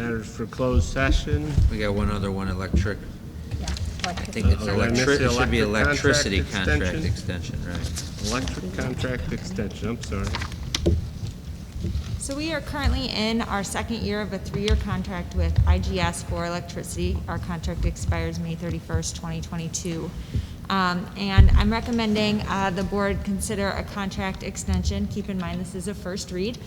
matters for closed session. We got one other one, electric. Yeah. I think it's did I miss the it should be electric electricity contract contract extension, right? Electric contract extension, I'm sorry. So we are currently in our second year of a 3-year contract with IGS for electricity. Our contract expires May 31st, 2022. And I'm recommending the board consider a contract extension. Keep in mind this is a first read.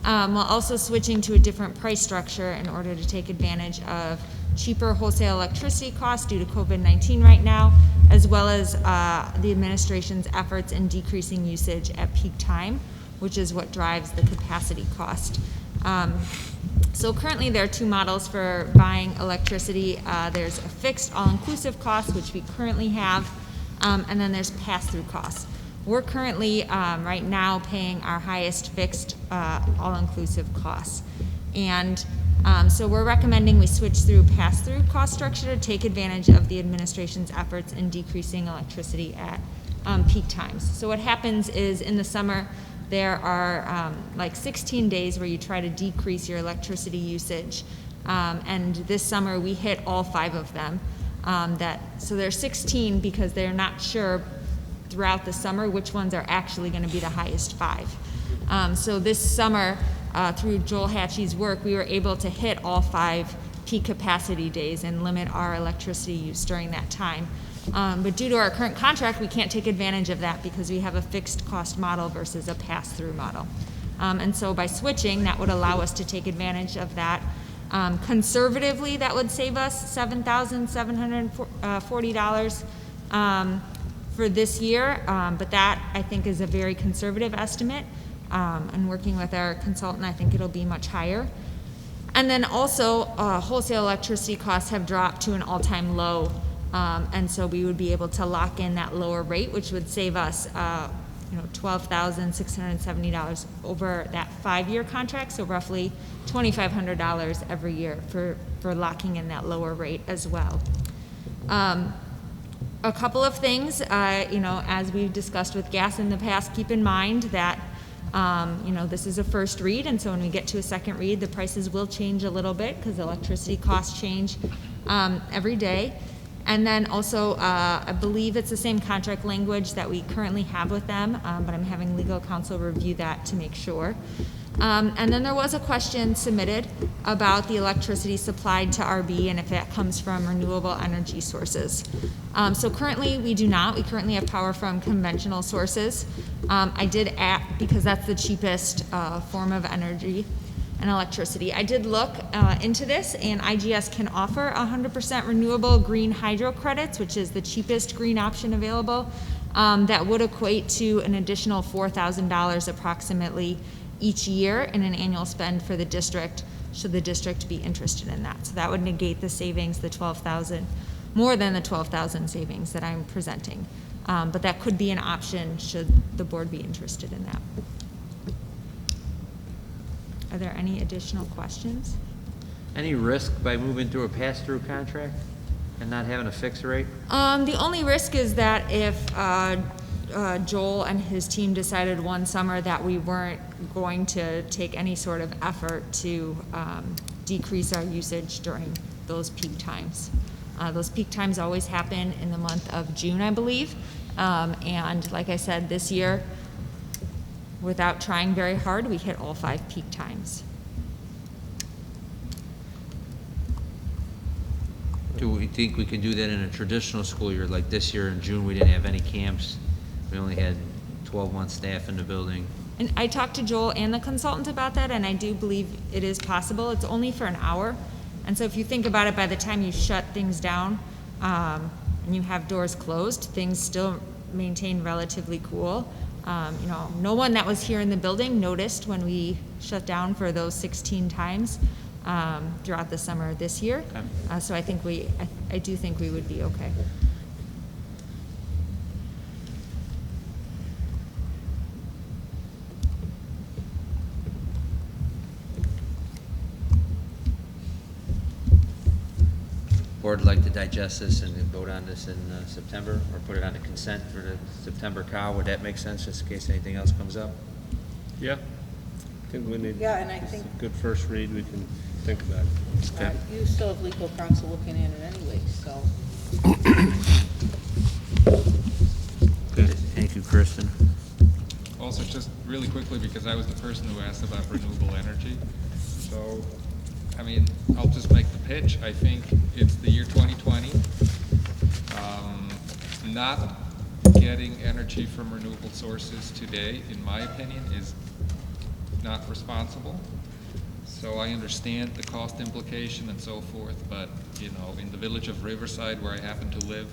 While also switching to a different price structure in order to take advantage of cheaper wholesale electricity costs due to COVID-19 right now, as well as the administration's efforts in decreasing usage at peak time, which is what drives the capacity cost. So currently there are 2 models for buying electricity. There's a fixed all-inclusive cost, which we currently have, and then there's pass-through costs. We're currently right now paying our highest fixed all-inclusive costs. And so we're recommending we switch through pass-through cost structure to take advantage of the administration's efforts in decreasing electricity at peak times. So what happens is in the summer, there are like 16 days where you try to decrease your electricity usage. And this summer we hit all 5 of them. So there's 16 because they're not sure throughout the summer which ones are actually going to be the highest 5. So this summer, through Joel Hatchie's work, we were able to hit all 5 peak capacity days and limit our electricity use during that time. But due to our current contract, we can't take advantage of that because we have a fixed cost model versus a pass-through model. And so by switching, that would allow us to take advantage of that. Conservatively, that would save us $7,740 for this year, but that I think is a very conservative estimate. And working with our consultant, I think it'll be much higher. And then also, wholesale electricity costs have dropped to an all-time low. And so we would be able to lock in that lower rate, which would save us, $12,670 over that 5-year contract. So roughly $2,500 every year for locking in that lower rate as well. A couple of things, as we've discussed with gas in the past, keep in mind that this is a first read, and so when we get to a second read, the prices will change a little bit because electricity costs change every day. And then also, I believe it's the same contract language that we currently have with them, but I'm having legal counsel review that to make sure. And then there was a question submitted about the electricity supplied to RB and if that comes from renewable energy sources. So currently we do not. We currently have power from conventional sources. I did add, because that's the cheapest form of energy and electricity. I did look into this, and IGS can offer 100% renewable green hydro credits, which is the cheapest green option available. That would equate to an additional $4,000 approximately each year in an annual spend for the district, should the district be interested in that. So that would negate the savings, the $12,000, more than the $12,000 savings that I'm presenting. But that could be an option should the board be interested in that. Are there any additional questions? Any risk by moving through a pass-through contract and not having a fixed rate? The only risk is that if Joel and his team decided one summer that we weren't going to take any sort of effort to decrease our usage during those peak times. Those peak times always happen in the month of June, I believe. And like I said, this year, without trying very hard, we hit all 5 peak times. Do we think we could do that in a traditional school year? Like this year in June, we didn't have any camps. We only had 12-month staff in the building. And I talked to Joel and the consultant about that, and I do believe it is possible. It's only for an hour. And so if you think about it, by the time you shut things down and you have doors closed, things still maintain relatively cool. No one that was here in the building noticed when we shut down for those 16 times throughout the summer this year. Okay. So I think I do think we would be okay. Board would like to digest this and vote on this in September, or put it on the consent for the September COW. Would that make sense, just in case anything else comes up? Yeah. think we need, Yeah, and I this is think- a good first read, we can think about it. You still have legal counsel looking at it anyway, so. Thank you, Kristen. Also, just really quickly, because I was the person who asked about renewable energy. So, I mean, I'll just make the pitch. I think it's the year 2020. Not getting energy from renewable sources today, in my opinion, is not responsible. So I understand the cost implication and so forth, but, you know, in the village of Riverside, where I happen to live,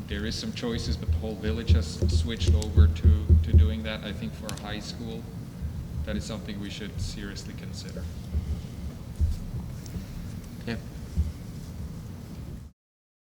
there is some choices, but the whole village has switched over to doing that. I think for a high school, that is something we should seriously consider.